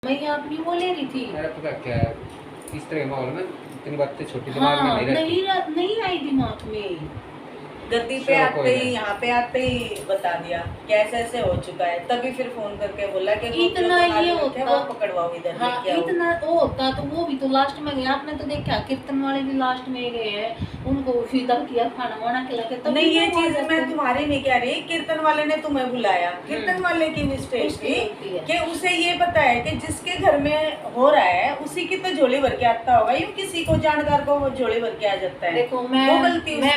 मैं अपनी वो ले रही थी। मेरा पता क्या है, इस तरह के माहौल में इतनी बातें छोटी दिमाग में हाँ, नहीं रहती। नहीं आई दिमाग में। गद्दी पे आते ही, यहाँ पे आते ही बता दिया कि ऐसे ऐसे हो चुका है। तभी फिर फोन करके बोला कि इतना ये होता, वो पकड़वाओ इधर। हाँ, इतना वो होता तो वो भी तो लास्ट में गया। आपने तो देखा कीर्तन वाले भी लास्ट में गए हैं, उनको फिदा किया, खाना वाना खिला के। तब नहीं, ये चीज मैं तुम्हारी नहीं कह रही, कीर्तन वाले ने तुम्हें बुलाया। कीर्तन वाले की मिस्टेक थी कि उसे ये पता है कि जिसके घर में हो रहा है उसी की तो झोली भर के आता होगा। यूँ किसी को जानकार को वो झोली भर के आ जाता है। देखो मैं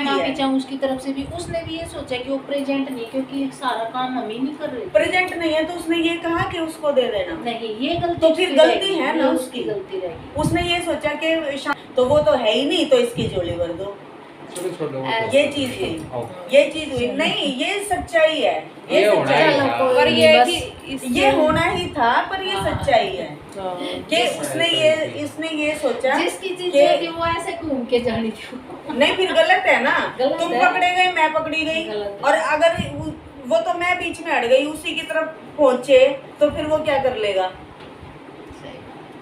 माफी चाहूँ उसकी तरफ से भी। उसने भी ये सोचा कि वो प्रेजेंट नहीं, क्योंकि सारा काम हम ही नहीं कर रहे। प्रेजेंट नहीं है तो उसने ये कहा कि उसको दे देना। नहीं, ये गलती तो फिर गलती है ना, उसकी गलती रहेगी। उसने ये सोचा कि तो वो तो है ही नहीं, तो इसकी झोली भर दो। ये चीज हुई, ये चीज हुई। नहीं, ये सच्चाई है, ये सच्चाई है। पर ये होना ही था, पर ये सच्चाई है कि उसने ये सोचा जिसकी चीज वो ऐसे घूम के जानी थी। नहीं, फिर गलत है ना। तुम पकड़े गए, मैं पकड़ी गई, और अगर वो तो मैं बीच में हट गई, उसी की तरफ पहुंचे तो फिर वो क्या कर लेगा।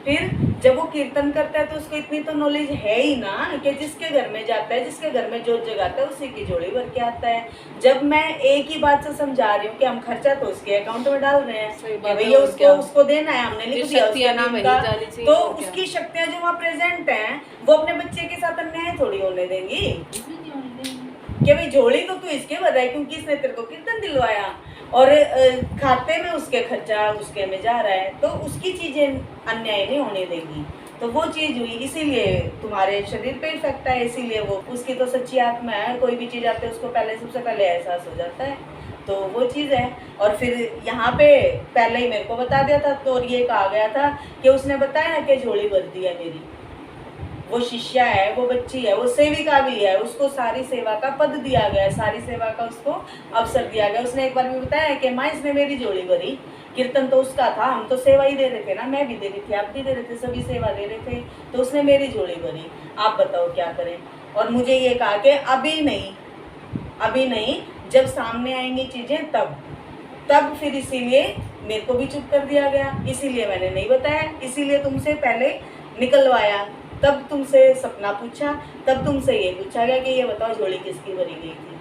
फिर जब वो कीर्तन करता है तो उसको इतनी तो नॉलेज है ही ना कि जिसके घर में जाता है, जिसके घर में जोत जगाता है, उसी की झोली भर के आता है। जब मैं एक ही बात से समझा रही हूँ कि हम खर्चा तो उसके अकाउंट में डाल रहे हैं, भैया उसको देना है, हमने लिख दिया उसके नाम का, तो उसकी शक्तियाँ जो वहाँ प्रेजेंट हैं वो अपने बच्चे के साथ अन्याय थोड़ी होने देंगी कि भाई झोली तो तू इसके भर रहा है क्योंकि इसने तेरे को कीर्तन दिलवाया, और खाते में उसके खर्चा उसके में जा रहा है, तो उसकी चीजें अन्याय नहीं होने देगी। तो वो चीज हुई, इसीलिए तुम्हारे शरीर पे इफेक्ट है, इसीलिए वो उसकी तो सच्ची आत्मा है। कोई भी चीज आती है उसको पहले, सबसे पहले एहसास हो जाता है, तो वो चीज़ है। और फिर यहाँ पे पहले ही मेरे को बता दिया था, तो ये कहा गया था कि उसने बताया कि झोली भर दी है मेरी। वो शिष्या है, वो बच्ची है, वो सेविका भी है, उसको सारी सेवा का पद दिया गया है, सारी सेवा का उसको अवसर दिया गया। उसने एक बार भी बताया कि माँ इसने मेरी झोली भरी, कीर्तन तो उसका था, हम तो सेवा ही दे रहे थे ना, मैं भी दे रही थी, आप भी दे रहे थे, सभी सेवा दे रहे थे, तो उसने मेरी झोली भरी। आप बताओ क्या करें। और मुझे ये कहा कि अभी नहीं, जब सामने आएंगी चीज़ें तब फिर इसीलिए मेरे को भी चुप कर दिया गया, इसीलिए मैंने नहीं बताया, इसीलिए तुमसे पहले निकलवाया, तब तुमसे सपना पूछा, तब तुमसे ये पूछा गया कि ये बताओ झोली किसकी भरी गई थी,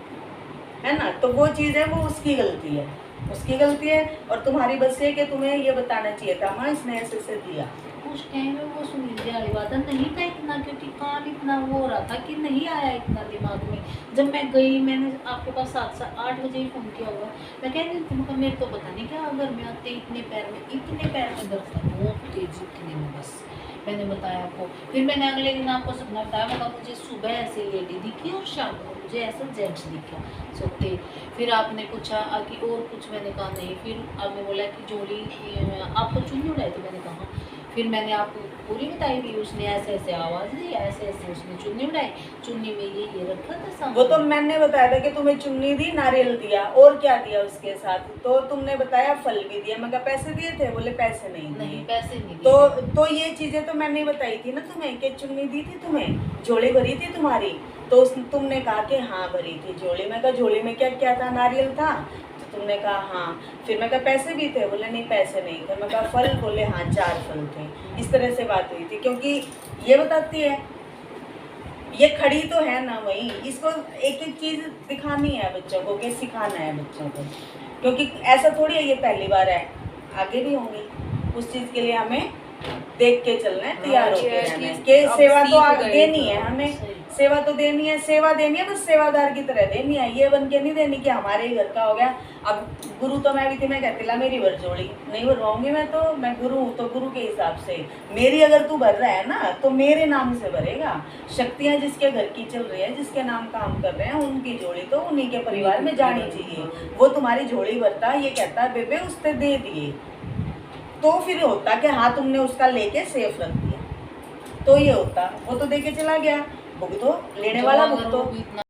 है ना। तो वो चीज़ है, वो उसकी गलती है, उसकी गलती है। और तुम्हारी बस ये कि तुम्हें ये बताना चाहिए था, हाँ इसने ऐसे से दिया। उस टाइम में वो सुनिंदे वाली बात नहीं था इतना, क्योंकि कान इतना वो हो रहा था कि नहीं आया इतना दिमाग में। जब मैं गई, मैंने आपके पास 7-8 बजे ही फ़ोन किया होगा, मैं कह रही थी मेरे तो पता नहीं क्या, अगर मैं आते इतने पैर में दर्द था, बहुत तेज उठने में, बस मैंने बताया आपको। फिर मैंने अगले दिन आपको सपना बताया, मतलब मुझे सुबह ऐसे लेडी दिखी और शाम को मुझे ऐसा जेंट्स दिखा सोते। फिर आपने पूछा कि और कुछ, मैंने कहा नहीं। फिर आपने बोला कि झोली आपको चुन्नी उड़ाई, तो मैंने कहा। फिर मैंने आपको पूरी बताई कि उसने ऐसे ऐसे आवाज़ दी, ऐसे ऐसे उसने चुन्नी उड़ाई, चुन्नी में ये रखा था सामने। वो तो मैंने बताया था कि तुम्हें चुन्नी दी, नारियल दिया, और क्या दिया उसके साथ, तो तुमने बताया फल भी दिया। मैं कहा पैसे दिए थे, बोले पैसे नहीं पैसे नहीं दिए। तो ये चीज़ें तो मैंने बताई थी ना तुम्हें कि चुन्नी दी थी तुम्हें, झोली भरी थी तुम्हारी, तो तुमने कहा कि हाँ भरी थी झोली। मैं कहा झोली में क्या क्या था, नारियल था, तो तुमने कहा हाँ। फिर मैं कहा पैसे भी थे, बोले नहीं पैसे नहीं थे। मैं कहा फल, बोले हाँ 4 फल थे। इस तरह से बात हुई थी, क्योंकि ये बताती है, ये खड़ी तो है ना वही, इसको एक एक चीज़ दिखानी है बच्चों को, कि सिखाना है बच्चों को, क्योंकि ऐसा थोड़ी है ये पहली बार है, आगे भी होंगी। उस चीज़ के लिए हमें देख के चलना है, तैयार होकर रहना है कि सेवा तो आगे देनी है, हमें सेवा तो देनी है, सेवा देनी है, बस सेवादार की तरह देनी है, ये बन के नहीं देनी कि हमारे ही घर का हो गया। अब गुरु तो मैं भी थी, मैं कहती ला मेरी भर झोली नहीं भरवाऊंगी, मैं गुरु हूँ, तो गुरु के हिसाब से मेरी अगर तू भर रहा है ना, तो मेरे नाम से भरेगा। शक्तियाँ जिसके घर की चल रही है, जिसके नाम काम कर रहे हैं, उनकी झोली तो उन्हीं के परिवार में जानी चाहिए। वो तुम्हारी झोली भरता, ये कहता बेबे उससे दे दिए, तो फिर होता कि हाँ तुमने उसका लेके सेफ रख दिया, तो ये होता। वो तो देके चला गया, भुगतो, लेने वाला भुगतो।